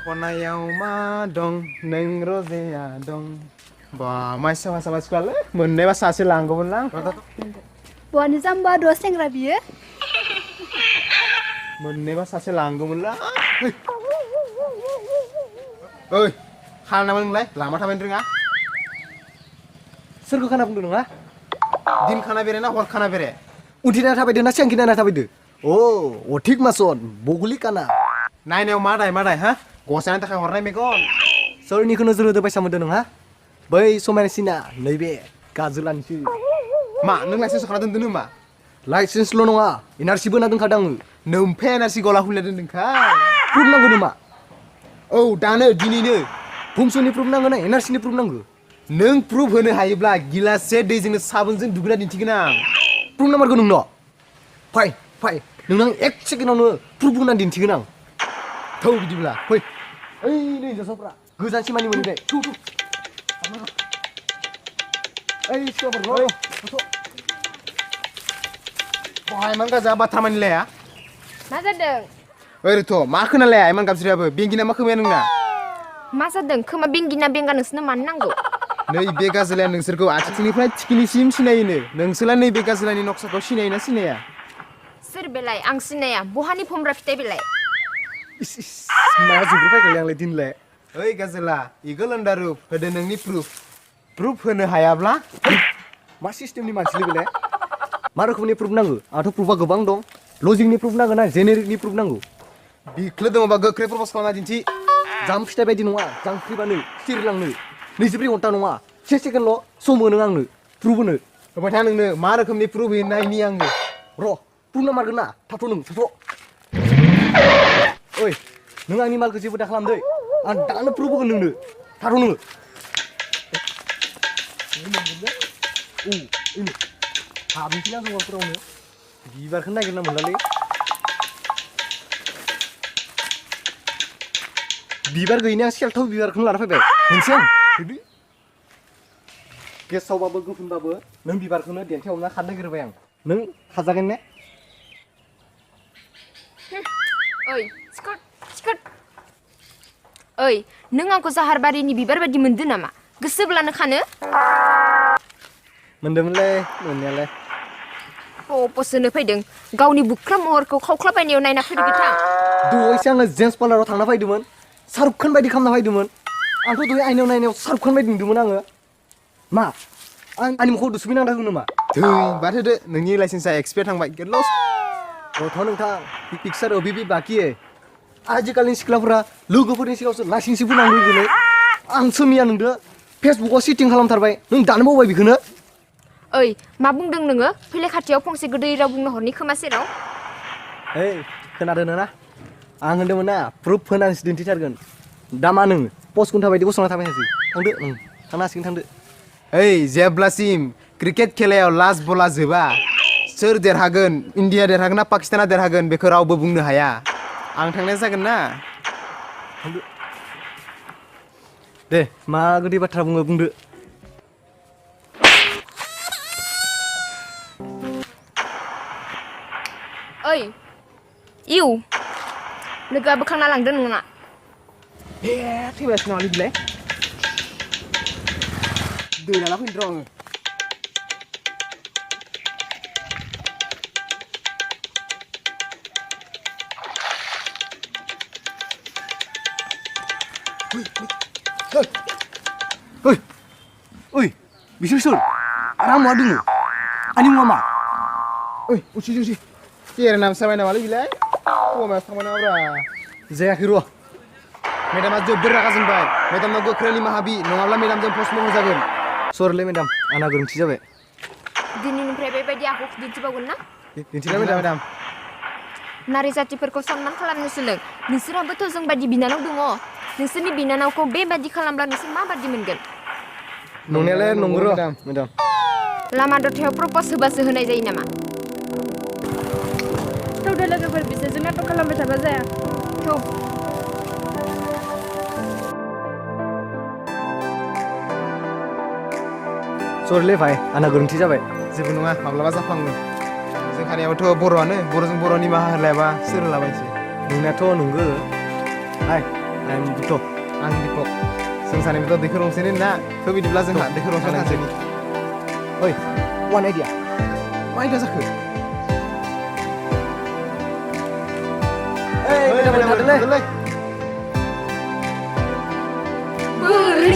खनायाव मा दं नों रजेया दं बा माइसा मासा सिख्लालै मोननायबा सासे लांगौमोनलां बहानि जाम्बा द'आ सेंग्रा बियो मोननायबा सासे लांगौमोनलां ओइ खाना नामा नोंलाय लामा थाबायनो रोङा सोरखौ खाना बुंदों नङा दिन खाना बेरे ना हर खाना बेरे उन्थिना थाबायदो ना सिगांखिना थाबायदो अथिक मासन बगुलि काना नायनायाव मा दाय हा गसायनि थाखाय हरनाय मेगन सोरनिखौ नोजोर होदो बायसा मोनदों नोंहा बै समायनासिना नैबे गाजोलानिसो मा नों लाइसेन्स खाना दोनदों नामा लाइसेन्सल' नङा एनआरसिबो होना दोनखादों आङो नोमफे एनआरसि गला खुलिना दोनदोंखा प्रुफ नांगौ नामा औ दानो दिनैनो भुमसुनि प्रुफ नांगौ ना एनआरसिनि प्रुफ नांगौ नों प्रुफ होनो हायोब्ला गिलाससे दैजोंनो साबोनजों दुगैना दिन्थिगोन आं प्रुफ नाम्बारखौ नोंनो फाय फाय नोंनो आं 1 सेकेन्डावनो प्रुफ होनानै दिन्थिगोन आं थौ बिदिब्ला फै ओइ नै हिनजावसाफ्रा गोजान सिमानि मोनबाय थौ ओइ सिख्लाफोर बहाय मान गाजा बाथ्रा मानिलाया मा जादों ओरैथ' मा खोनालाया इमान गाबज्रियाबो बेंगिना मा खोमाया नोंना मा जादों खोमा बेंगिना बेंगा नोंसोरनो मानो नांगौ नै बे गाजोलाया नोंसोरखौ आथिंनिफ्राय थिखिनिसिम सिनायोनो नोंसोरलाय नै बे गाजोलानि नक्साखौ सिनायोना सिनाया सोर बेलाय आं सिनाया बहानि भमरा फिथाइ बेलाय मा जुग्रु फायगोनलै आंलाय दिनलाय ओइ गाजोला इगोल होनदारुप होदो नोंनि प्रुफ होनो हायाब्ला मा सिस्टेमनि मानसिलै बेलाय मा रोखोमनि प्रुफ नांगौ आंथ' प्रुफा गोबां दं लजिकनि प्रुफ नांगौ ना जेनेरिकनि प्रुफ नांगौ बिख्लो दङबा गोख्रै प्रपस खालामना दिन्थि जाम फिथाइ बायदि नङा जांख्रिबानो सिरिलांनो 24 घन्टा नङा 1 सेकेन्डल' सम होनो आंनो प्रुफ होनो होबाय था नोंनो मा रोखोमनि प्रुफ होयो नायनि आङो र' प्रुफ नाम्बारगोन ना थाथ' नों थाथ' ओइ नों आंनि मालखौ जेबो दा खालामदै आं दानो प्रुफ होगोन नोंनो थाथ' नोङो हाबनोसै ना जगाफोरावनो बिबारखौ नागिरना मोनलालै बिबार गैयिनि आं सेलथाव बिबारखौनो लाना फैबाय मोनसे आं होदो गेसावबाबो गोफोनबाबो नों बिबारखौनो देन्थायाव हमना खानो नागिरबाय आं नों हाजागोन ने ओइ सिखोट ओइ नों आंखौ जाहारबारिनि बिबार बायदि मोनदो नामा गोसोब्लानो खानो मोनदोंमोनलै मोननायालाय पसोनो फैदों गावनि बुख्रा महरखौ खावख्लाबायनायाव नायना फैदो बिथां दहायसो आङो जेन्स पार्लाराव थांना फैदोंमोन शाहरुख खान बायदि खालामना फैदोंमोन आंथ' दहाय आइनायाव नायनायाव शाहरुख खान बायदि नुदोंमोन आङो मा आंनि मोखाङाव दुसुमै नांदों नामा धै बाद होदो नोंनि लाइसेन्सआ एक्सपायार थांबाय गेट लस रथ' नोंथां पिक्सार अबि बाखि आजिखालिनि सिख्लाफोरा लोगोफोरनि सिगाङावसो लाइसेन्सबो बुंनांगौ गोलै आंसो मिया नोंदो फेसबुकाव सिटिं खालामथारबाय नों दानो बावबाय बेखौनो ओइ मा बुंदों नोङो फैलाय खाथियाव फंसे गोदै राव बुंनो हरनि खोमा सेराव ओइ खोनादों ना आं होनदोंमोन ना प्रुफ होनानैसो दिन्थिथारगोन दा मा नों पस्ट खुन्था बायदि गसंना थाबाय थासै थांदो थांनो हासिगोन थांदो ओइ जेब्लासिम क्रिकेट खेलायाव लास्ट बला जोबा सोर देरहागोन इन्डिया देरहागोन ना पाकिस्ताना देरहागोन बेखौ रावबो बुंनो हाया आं थांनाय जागोन ना थांदो दे मा गोदै बाथ्रा बुङो बुंदो ओइ इउ लोगोआ बोखांना लांदों नोंना ए थैबायसो नङालै बिलाय दै लाना फैनो र' आङो ओइ बिसोर सोर आराम मा दोङो आंनि मुङा मा ओइ उसि केर नाम साबाय नामालै बिलाय खमायाव थांबाय नामाब्रा जायाखै र' मेडामा जोबोर रागा जोंबाय मेडामनाव गोख्रै निमाहा बि नङाब्ला मेडामजों पस्टमर्टम जागोन सरिलै मेडाम आंना गोरोन्थि जाबाय दिनैनिफ्राय बेबायदि आखुखौ दिन्थिबावगोन ना दिन्थिलाय मेडाम नारि जातिफोरखौ सनमान खालामनो सोलों नोंसोरहाबोथ' जोंबायदि बिनानाव दङ नोंसोरनि बिनानावखौ बेबायदि खालामब्ला नोंसोर माबादि मोनगोन नंनायालाय नंगौ र' मेडाम लामा दथायाव प्रपस होबासो होनाय जायो नामा थौदो लोगोफोर बिसोरजों नाटक खालामबाय थाबा जाया थौ सरिलै भाइ आंना गोरोन्थि जाबाय जेबो नङा माब्लाबा जाफ्लाङो जों खानायावथ' बर'आनो बर'जों बर' निमाहा होलायाबा सोर होलाबायसै नोंनाथ' नंगौ हाय आं दिपक जों सानैबोथ' दैखर गंसेनि ना थ' बिदिब्ला जोंहा दैखर गंसे थांसै ओइ वान आइडिया मा आयदा जाखो ओइ मोजां मोजां थादोलै बोरै